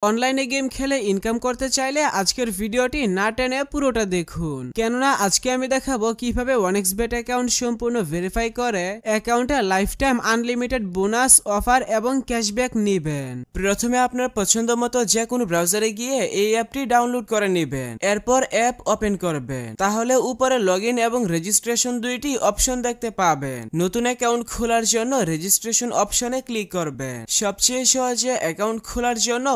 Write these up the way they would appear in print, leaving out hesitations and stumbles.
অনলাইনে গেম খেলে ইনকাম করতে চাইলে আজকের ভিডিওটি না টেনে পুরোটা দেখুন, কেননা আজকে আমি দেখাবো কিভাবে 1xbet অ্যাকাউন্ট সম্পূর্ণ ভেরিফাই করে অ্যাকাউন্টে life time unlimited bonus offer এবং ক্যাশব্যাক নেবেন। প্রথমে আপনার পছন্দ মতো যে কোনো ব্রাউজারে গিয়ে এই অ্যাপটি ডাউনলোড করে নেবেন। এরপর অ্যাপ ওপেন করবেন, তাহলে উপরে লগইন এবং রেজিস্ট্রেশন দুইটি অপশন দেখতে পাবেন। নতুন অ্যাকাউন্ট খোলার জন্য রেজিস্ট্রেশন অপশনে ক্লিক করবেন। সবচেয়ে সহজে অ্যাকাউন্ট খোলার জন্য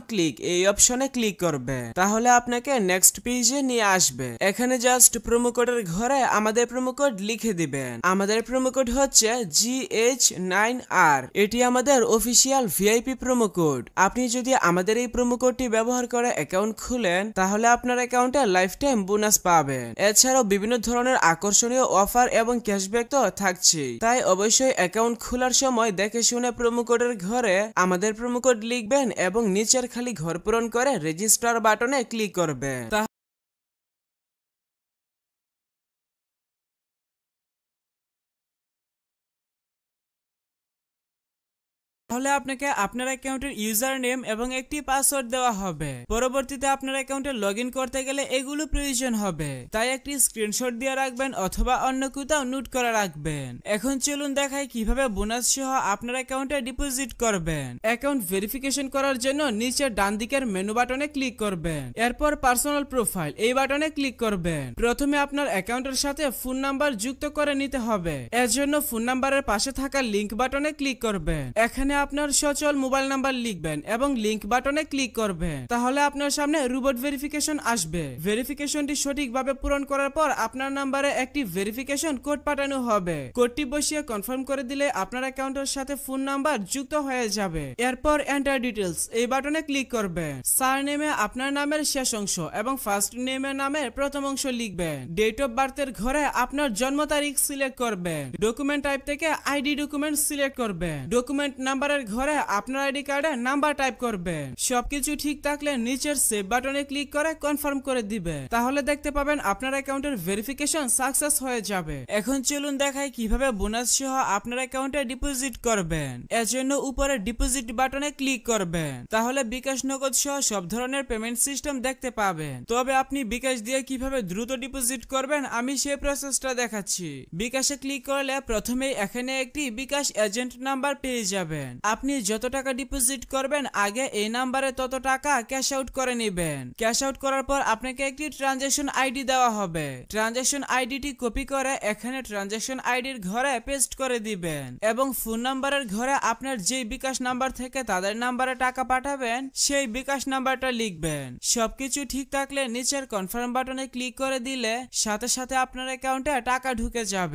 ক্লিক এই অপশনে ক্লিক করবে, তাহলে আপনাকে নেক্সট পেজে নিয়ে আসবে। এখানে জাস্ট প্রোমো কোডের ঘরে আমাদের প্রোমো কোড লিখে দিবেন। আমাদের প্রোমো কোড হচ্ছে GH9R। এটি আমাদের অফিসিয়াল ভিআইপি প্রোমো কোড। আপনি যদি আমাদের এই প্রোমো কোডটি ব্যবহার করে অ্যাকাউন্ট খুলেন, তাহলে আপনার অ্যাকাউন্টে লাইফ টাইম বোনাস পাবেন। এছাড়াও বিভিন্ন ধরনের আকর্ষণীয় অফার এবং ক্যাশব্যাক তো থাকছেই। তাই অবশ্যই অ্যাকাউন্ট খোলার সময় দেখে শুনে প্রোমো কোডের ঘরে আমাদের প্রোমো কোড লিখবেন এবং নিচের খালি ঘর পূরণ করে রেজিস্টার বাটনে ক্লিক করবেন। তাহলে আপনাকে আপনার অ্যাকাউন্টের ইউজার নেম এবং একটি পাসওয়ার্ড দেওয়া হবে। পরবর্তীতে আপনার অ্যাকাউন্টে লগইন করতে গেলে এগুলো প্রয়োজন হবে, তাই একটি স্ক্রিনশট দিয়ে রাখবেন অথবা অন্য কোথাও নোট করে রাখবেন। এখন চলুন দেখাই কিভাবে বোনাস সহ আপনার অ্যাকাউন্টে ডিপোজিট করবেন। অ্যাকাউন্ট ভেরিফিকেশন করার জন্য নিচের ডান দিকের মেনু বাটনে ক্লিক করবেন। এরপর পার্সোনাল প্রোফাইল এই বাটনে ক্লিক করবেন। প্রথমে আপনার অ্যাকাউন্টের সাথে ফোন নাম্বার যুক্ত করে নিতে হবে। এর জন্য ফোন নাম্বারের পাশে থাকা লিংক বাটনে ক্লিক করবেন। এখানে আপনার সচল মোবাইল নাম্বার লিখবেন এবং লিংক বাটনে ক্লিক করবেন। তাহলে আপনার সামনে রোবট ভেরিফিকেশন আসবে। ভেরিফিকেশনটি সঠিকভাবে পূরণ করার পর আপনার নাম্বারে একটি ভেরিফিকেশন কোড পাঠানো হবে। কোডটি বসিয়ে কনফার্ম করে দিলে আপনার অ্যাকাউন্টের সাথে ফোন নাম্বার যুক্ত হয়ে যাবে। এরপর এন্টার ডিটেইলস এই বাটনে ক্লিক করবেন। সারনেমে আপনার নামের শেষ অংশ এবং ফার্স্ট নেমের নামের প্রথম অংশ লিখবেন। ডেট অফ বার্থের ঘরে আপনার জন্ম তারিখ সিলেক্ট করবেন। ডকুমেন্ট টাইপ থেকে আইডি ডকুমেন্ট সিলেক্ট করবেন। ডকুমেন্ট নাম্বারের ঘরে আপনার আইডি কার্ডের নাম্বার টাইপ করবেন। সবকিছু ঠিক থাকলে নিচের সেভ বাটনে ক্লিক করে কনফার্ম করে দিবেন। তাহলে দেখতে পাবেন আপনার অ্যাকাউন্টের ভেরিফিকেশন সাকসেস হয়ে যাবে। এখন চলুন দেখাই কিভাবে বোনাস সহ আপনার অ্যাকাউন্টে ডিপোজিট করবেন। এর জন্য উপরে ডিপোজিট বাটনে ক্লিক করবেন। তাহলে বিকাশ নগদ সহ সব ধরনের পেমেন্ট সিস্টেম দেখতে পাবেন। তবে আপনি বিকাশ দিয়ে কিভাবে দ্রুত ডিপোজিট করবেন আমি সেই প্রসেসটা দেখাচ্ছি। বিকাশে ক্লিক করলে প্রথমেই এখানে একটি বিকাশ এজেন্ট নাম্বার পেয়ে যাবেন। আপনি যত টাকা ডিপোজিট করবেন আগে এই নাম্বারে তত টাকা ক্যাশ আউট করে নেবেন। ক্যাশ আউট করার পর আপনাকে একটি ট্রানজাকশন আইডি দেওয়া হবে। ট্রানজাকশন আইডিটি কপি করে এখানে ট্রানজাকশন আইডির ঘরে পেস্ট করে দিবেন এবং ফোন নাম্বারের ঘরে আপনার যেই বিকাশ নাম্বার থেকে তাদের নাম্বারে টাকা পাঠাবেন সেই বিকাশ নাম্বারটা লিখবেন। সবকিছু ঠিক থাকলে নিচের কনফার্ম বাটনে ক্লিক করে দিলে সাথে সাথে আপনার অ্যাকাউন্টে টাকা ঢুকে যাবে।